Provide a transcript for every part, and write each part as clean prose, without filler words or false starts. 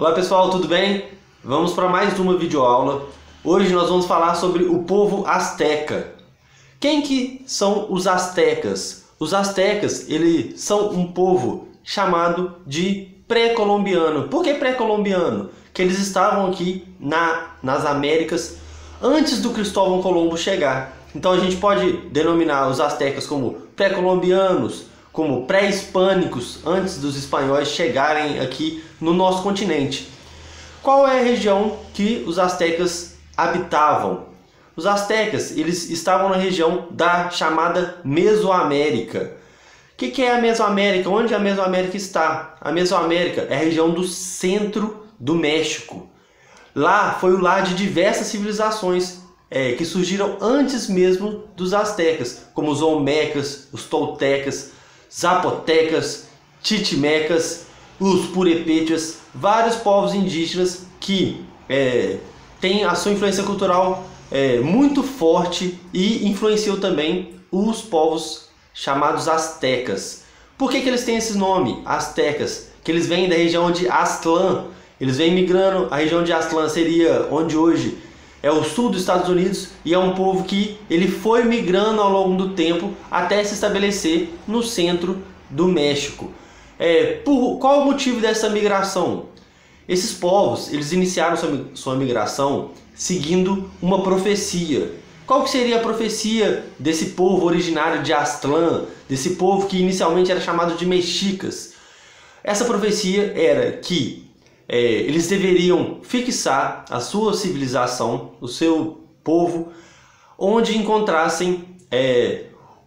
Olá pessoal, tudo bem? Vamos para mais uma videoaula. Hoje nós vamos falar sobre o povo asteca. Quem que são os astecas? Os astecas, eles são um povo chamado de pré-colombiano. Por que pré-colombiano? Que eles estavam aqui nas Américas antes do Cristóvão Colombo chegar. Então a gente pode denominar os astecas como pré-colombianos, como pré-hispânicos, antes dos espanhóis chegarem aqui no nosso continente. Qual é a região que os astecas habitavam? Os astecas, eles estavam na região da chamada Mesoamérica. O que é a Mesoamérica? Onde a Mesoamérica está? A Mesoamérica é a região do centro do México. Lá foi o lar de diversas civilizações que surgiram antes mesmo dos astecas, como os olmecas, os toltecas, zapotecas, chichimecas, os purépechas, vários povos indígenas que têm a sua influência cultural muito forte e influenciou também os povos chamados astecas. Por que eles têm esse nome, astecas? Que eles vêm da região de Aztlán, eles vêm migrando. A região de Aztlán seria onde hoje é o sul dos Estados Unidos, e é um povo que ele foi migrando ao longo do tempo até se estabelecer no centro do México. Qual o motivo dessa migração? Esses povos, eles iniciaram sua migração seguindo uma profecia. Qual que seria a profecia desse povo originário de Aztlán, desse povo que inicialmente era chamado de mexicas? Essa profecia era que eles deveriam fixar a sua civilização, o seu povo, onde encontrassem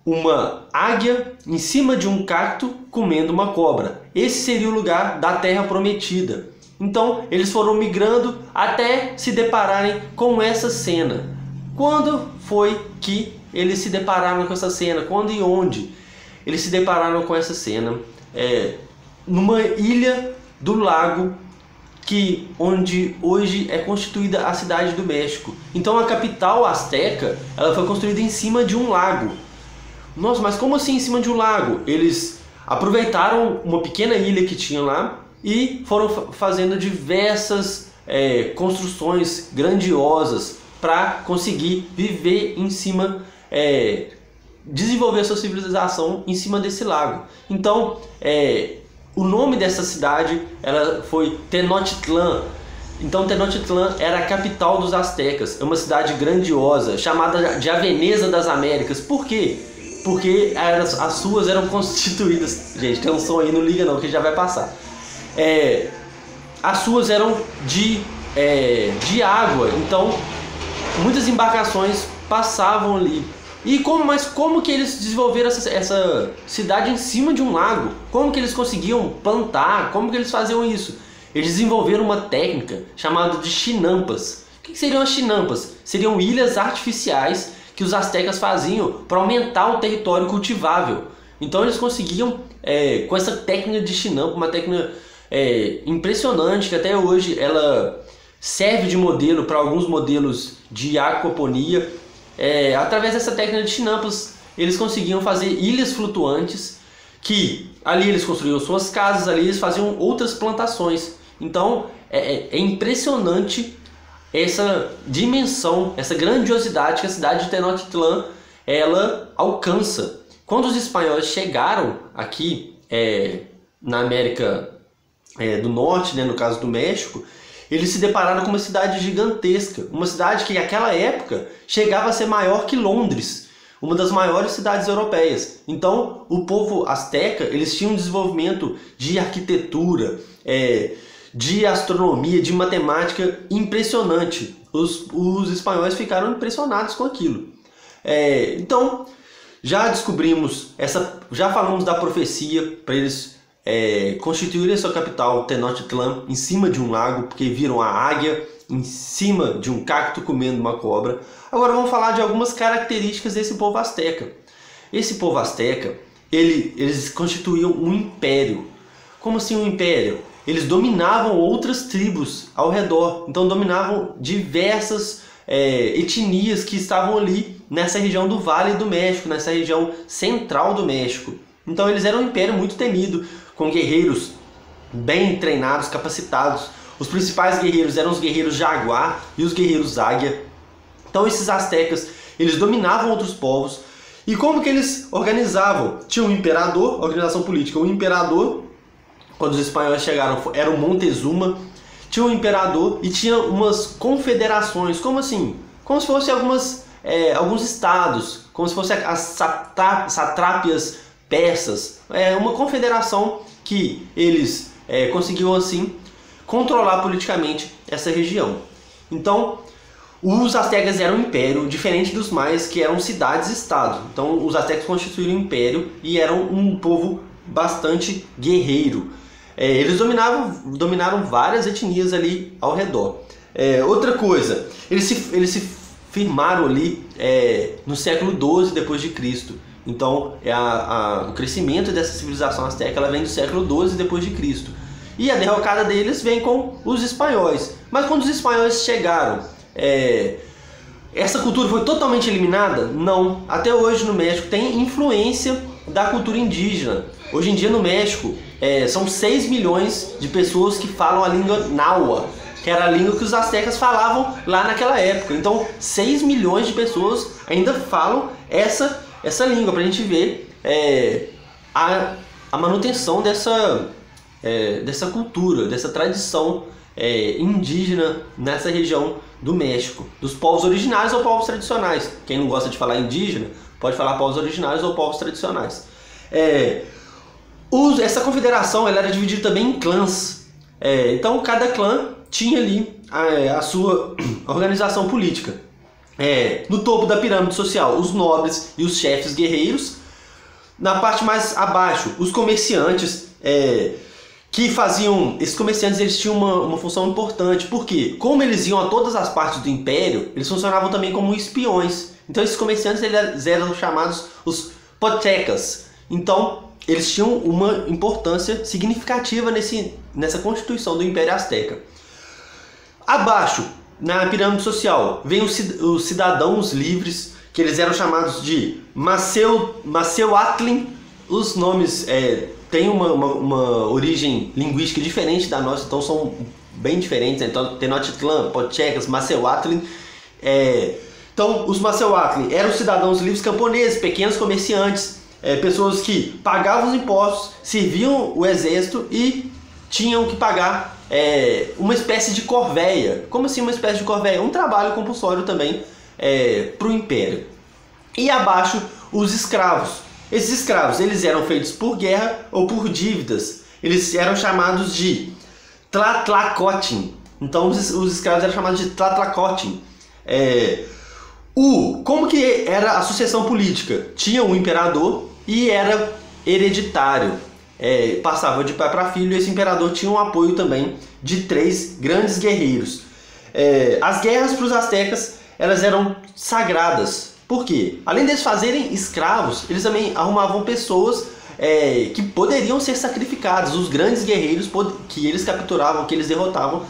uma águia em cima de um cacto comendo uma cobra. Esse seria o lugar da Terra Prometida. Então eles foram migrando até se depararem com essa cena. Quando foi que eles se depararam com essa cena? Quando e onde eles se depararam com essa cena? Numa ilha do lago onde hoje é constituída a cidade do México. Então a capital asteca, ela foi construída em cima de um lago. Nossa, mas como assim em cima de um lago? Eles aproveitaram uma pequena ilha que tinha lá e foram fazendo diversas construções grandiosas para conseguir viver em cima, desenvolver sua civilização em cima desse lago. Então, o nome dessa cidade foi Tenochtitlán. Então Tenochtitlán era a capital dos astecas. É uma cidade grandiosa, chamada de a Veneza das Américas. Por quê? Porque as suas eram constituídas... Gente, tem um som aí, não liga não, que já vai passar. As suas eram de água. Então muitas embarcações passavam ali. Mas como que eles desenvolveram essa cidade em cima de um lago? Como que eles conseguiam plantar? Como que eles faziam isso? Eles desenvolveram uma técnica chamada de chinampas. O que seriam as chinampas? Seriam ilhas artificiais que os astecas faziam para aumentar o território cultivável. Então eles conseguiam, com essa técnica de chinampa, uma técnica impressionante, que até hoje ela serve de modelo para alguns modelos de aquaponia. Através dessa técnica de chinampas, eles conseguiam fazer ilhas flutuantes, que ali eles construíam suas casas, ali eles faziam outras plantações. Então é impressionante essa dimensão, essa grandiosidade que a cidade de Tenochtitlán ela alcança. Quando os espanhóis chegaram aqui na América do Norte, no caso do México, eles se depararam com uma cidade gigantesca, uma cidade que naquela época chegava a ser maior que Londres, uma das maiores cidades europeias. Então o povo asteca, eles tinham um desenvolvimento de arquitetura, de astronomia, de matemática impressionante. Os espanhóis ficaram impressionados com aquilo. Então já descobrimos, já falamos da profecia para eles constituírem sua capital Tenochtitlán em cima de um lago, porque viram a águia em cima de um cacto comendo uma cobra. Agora vamos falar de algumas características desse povo asteca. Esse povo asteca, eles constituíam um império. Como assim um império? Eles dominavam outras tribos ao redor, então dominavam diversas etnias que estavam ali nessa região do Vale do México, nessa região central do México. Então eles eram um império muito temido, com guerreiros bem treinados, capacitados. Os principais guerreiros eram os guerreiros jaguar e os guerreiros águia. Então esses astecas, eles dominavam outros povos. E como que eles organizavam? Tinha um imperador, organização política. O imperador, quando os espanhóis chegaram, era o Montezuma. Tinha um imperador e tinha umas confederações. Como assim? Como se fossem alguns estados, como se fossem as satrápias persas. Uma confederação que eles conseguiam assim controlar politicamente essa região. Então, os astecas eram um império, diferente dos maias, que eram cidades-estado. Então, os astecas constituíram um império e eram um povo bastante guerreiro. Eles dominaram várias etnias ali ao redor. Outra coisa, eles se firmaram ali no século XII depois de Cristo. Então, o crescimento dessa civilização asteca ela vem do século XII depois de Cristo. E a derrocada deles vem com os espanhóis. Mas quando os espanhóis chegaram, essa cultura foi totalmente eliminada? Não. Até hoje no México tem influência da cultura indígena. Hoje em dia no México são 6 milhões de pessoas que falam a língua náhuatl, que era a língua que os astecas falavam lá naquela época. Então 6 milhões de pessoas ainda falam essa língua, para a gente ver a manutenção dessa cultura, dessa tradição indígena nessa região do México, dos povos originários ou povos tradicionais. Quem não gosta de falar indígena pode falar povos originários ou povos tradicionais. Essa confederação ela era dividida também em clãs. Então cada clã tinha ali a sua organização política. No topo da pirâmide social, os nobres e os chefes guerreiros. Na parte mais abaixo, os comerciantes, esses comerciantes eles tinham uma função importante, porque como eles iam a todas as partes do império, eles funcionavam também como espiões. Então esses comerciantes eles eram chamados os potecas. Então eles tinham uma importância significativa nessa constituição do Império Azteca. Abaixo, na pirâmide social, vem os cidadãos livres, que eles eram chamados de Macehuatlin. Os nomes têm uma origem linguística diferente da nossa, então são bem diferentes. Então, Tenochtitlan, Potecas, Macehuatlin. Então, os Macehuatlin eram cidadãos livres camponeses, pequenos comerciantes, pessoas que pagavam os impostos, serviam o exército e tinham que pagar uma espécie de corvéia. Como assim uma espécie de corvéia? Um trabalho compulsório também para o império. E abaixo, os escravos. Esses escravos eles eram feitos por guerra ou por dívidas. Eles eram chamados de Tlatlacotin. Então os escravos eram chamados de Tlatlacotin. Como que era a sucessão política? Tinha um imperador e era hereditário. Passava de pai para filho, e esse imperador tinha um apoio também de 3 grandes guerreiros. As guerras para os astecas elas eram sagradas. Por quê? Além deles fazerem escravos, eles também arrumavam pessoas que poderiam ser sacrificadas. Os grandes guerreiros que eles capturavam, que eles derrotavam,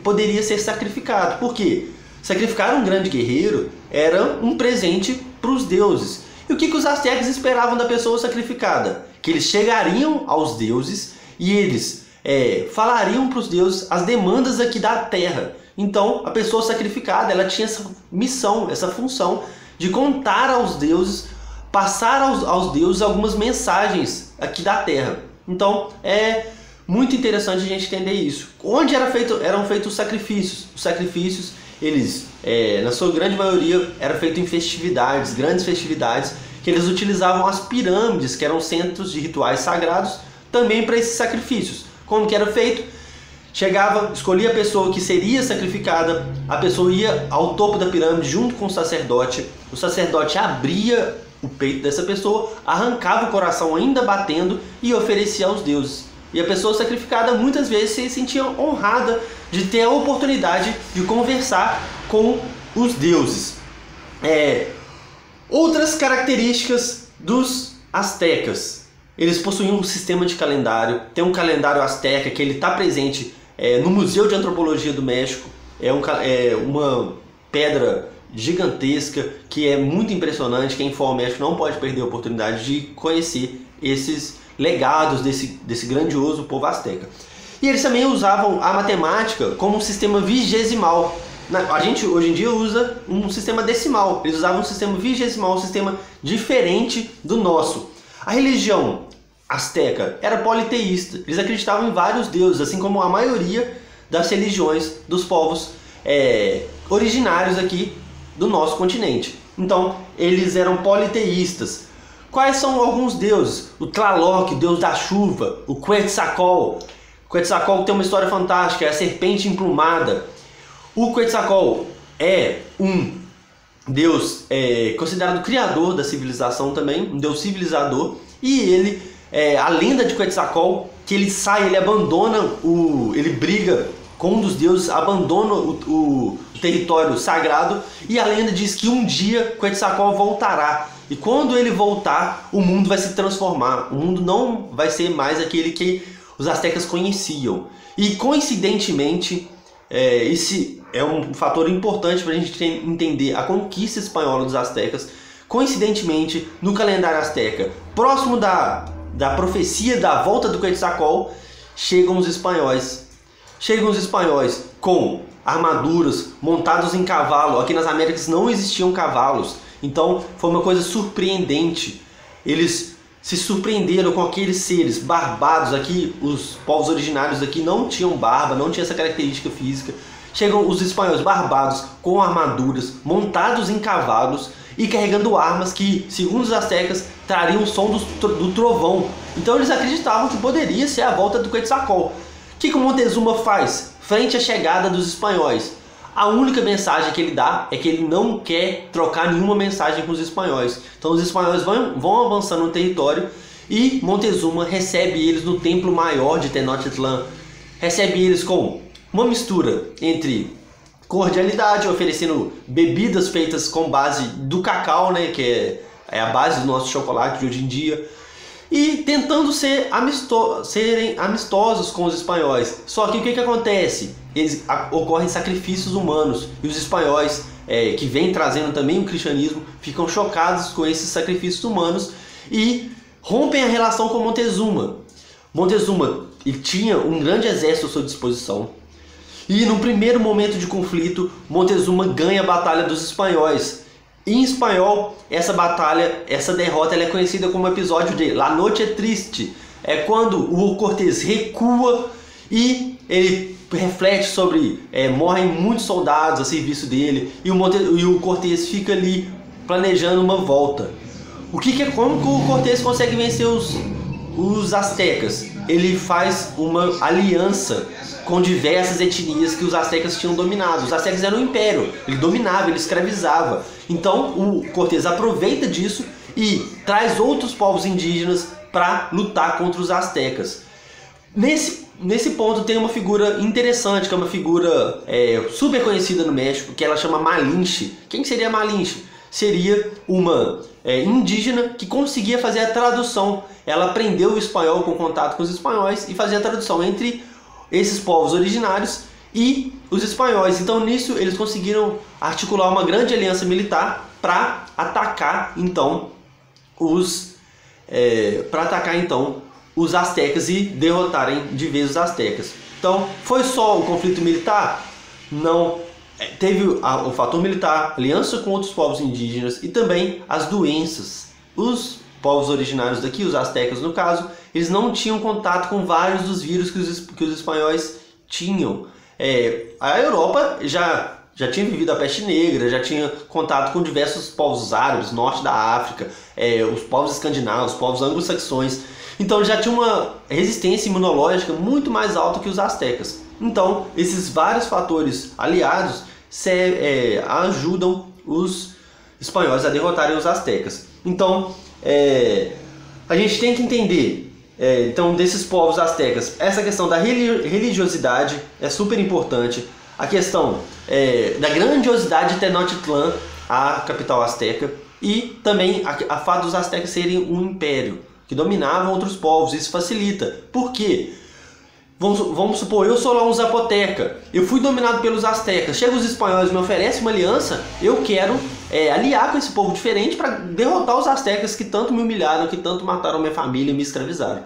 poderia ser sacrificado. Por quê? Sacrificar um grande guerreiro era um presente para os deuses. E o que os astecas esperavam da pessoa sacrificada? Que eles chegariam aos deuses e eles falariam para os deuses as demandas aqui da terra. Então a pessoa sacrificada ela tinha essa missão, essa função de contar aos deuses, passar aos deuses algumas mensagens aqui da terra. Então é muito interessante a gente entender isso. Onde eram feitos os sacrifícios? Os sacrifícios, eles, na sua grande maioria, eram feitos em festividades, grandes festividades, que eles utilizavam as pirâmides, que eram centros de rituais sagrados, também para esses sacrifícios. Como que era feito? Chegava, escolhia a pessoa que seria sacrificada, a pessoa ia ao topo da pirâmide junto com o sacerdote abria o peito dessa pessoa, arrancava o coração ainda batendo e oferecia aos deuses. E a pessoa sacrificada muitas vezes se sentia honrada de ter a oportunidade de conversar com os deuses. Outras características dos astecas. Eles possuíam um sistema de calendário. Tem um calendário asteca que ele está presente no Museu de Antropologia do México. É uma pedra gigantesca que é muito impressionante. Quem for ao México não pode perder a oportunidade de conhecer esses legados desse grandioso povo asteca. E eles também usavam a matemática como um sistema vigesimal. A gente hoje em dia usa um sistema decimal. Eles usavam um sistema vigesimal, um sistema diferente do nosso. A religião asteca era politeísta. Eles acreditavam em vários deuses, assim como a maioria das religiões dos povos originários aqui do nosso continente. Então, eles eram politeístas. Quais são alguns deuses? O Tlaloc, deus da chuva. O Quetzalcoatl. O Quetzalcoatl tem uma história fantástica, é a serpente emplumada. O Quetzalcoatl é um deus considerado criador da civilização também, um deus civilizador. E ele, a lenda de Quetzalcoatl, que ele sai, ele abandona, ele briga com um dos deuses, abandona o território sagrado, e a lenda diz que um dia Quetzalcoatl voltará. E quando ele voltar, o mundo vai se transformar. O mundo não vai ser mais aquele que os astecas conheciam. E coincidentemente, esse é um fator importante para a gente entender a conquista espanhola dos astecas. Coincidentemente, no calendário asteca, próximo da profecia da volta do Quetzalcoatl, chegam os espanhóis. Chegam os espanhóis com armaduras, montados em cavalo. Aqui nas Américas não existiam cavalos, então foi uma coisa surpreendente. Eles se surpreenderam com aqueles seres barbados. Aqui, os povos originários aqui não tinham barba, não tinha essa característica física. Chegam os espanhóis barbados com armaduras, montados em cavalos e carregando armas que, segundo os astecas, trariam o som do trovão. Então eles acreditavam que poderia ser a volta do Quetzalcoatl. O que o Montezuma faz frente à chegada dos espanhóis? A única mensagem que ele dá é que ele não quer trocar nenhuma mensagem com os espanhóis. Então os espanhóis vão avançando no território e Montezuma recebe eles no templo maior de Tenochtitlan. Recebe eles com uma mistura entre cordialidade, oferecendo bebidas feitas com base do cacau, né, que é a base do nosso chocolate de hoje em dia, e tentando serem amistosos com os espanhóis. Só que o que acontece? Ocorrem sacrifícios humanos, e os espanhóis, que vêm trazendo também o cristianismo, ficam chocados com esses sacrifícios humanos e rompem a relação com Montezuma. Montezuma tinha um grande exército à sua disposição, e no primeiro momento de conflito, Montezuma ganha a batalha dos espanhóis. Em espanhol, essa derrota ela é conhecida como episódio de La Noche Triste. É quando o Cortés recua e ele reflete sobre morrem muitos soldados a serviço dele, e o Cortés fica ali planejando uma volta. Como que o Cortés consegue vencer os astecas? Ele faz uma aliança com diversas etnias que os astecas tinham dominado. Os astecas eram um império, ele dominava, ele escravizava. Então o Cortés aproveita disso e traz outros povos indígenas para lutar contra os astecas. Nesse ponto tem uma figura interessante, que é uma figura super conhecida no México, que ela chama Malinche. Quem seria Malinche? Seria uma indígena que conseguia fazer a tradução. Ela aprendeu o espanhol com contato com os espanhóis e fazia a tradução entre esses povos originários e os espanhóis. Então nisso eles conseguiram articular uma grande aliança militar para atacar então os astecas e derrotarem de vez os astecas. Então foi só o conflito militar? Não. Teve o fator militar, aliança com outros povos indígenas e também as doenças. Os povos originários daqui, os astecas no caso, eles não tinham contato com vários dos vírus que os espanhóis tinham. A Europa já tinha vivido a peste negra, já tinha contato com diversos povos árabes, norte da África, os povos escandinavos, os povos anglo-saxões. Então já tinha uma resistência imunológica muito mais alta que os astecas. Então esses vários fatores aliados ajudam os espanhóis a derrotarem os astecas. Então a gente tem que entender então desses povos astecas, essa questão da religiosidade é super importante, a questão da grandiosidade de Tenochtitlan, a capital asteca, e também a fato dos astecas serem um império que dominavam outros povos. Isso facilita. Por quê? Vamos supor, eu sou lá um zapoteca, eu fui dominado pelos astecas, chegam os espanhóis, me oferecem uma aliança, eu quero aliar com esse povo diferente para derrotar os astecas que tanto me humilharam, que tanto mataram minha família e me escravizaram.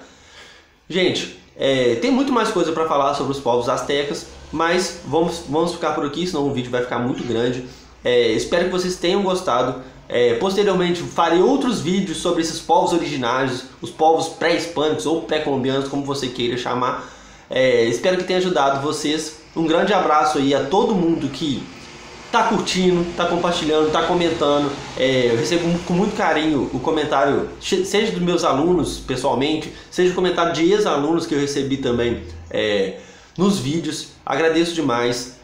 Gente, Tem muito mais coisa para falar sobre os povos astecas, mas vamos ficar por aqui, senão o vídeo vai ficar muito grande. Espero que vocês tenham gostado. Posteriormente farei outros vídeos sobre esses povos originários, os povos pré-hispânicos ou pré-colombianos, como você queira chamar. Espero que tenha ajudado vocês. Um grande abraço aí a todo mundo que tá curtindo, tá compartilhando, tá comentando. Eu recebo com muito carinho o comentário, seja dos meus alunos pessoalmente, seja o comentário de ex-alunos que eu recebi também nos vídeos. Agradeço demais.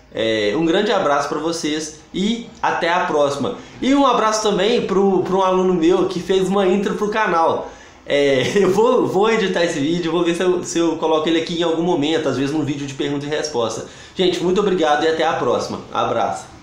Um grande abraço para vocês e até a próxima. E um abraço também para um aluno meu que fez uma intro pro canal. Eu vou editar esse vídeo, vou ver se eu coloco ele aqui em algum momento, às vezes num vídeo de pergunta e resposta. Gente, muito obrigado e até a próxima. Abraço.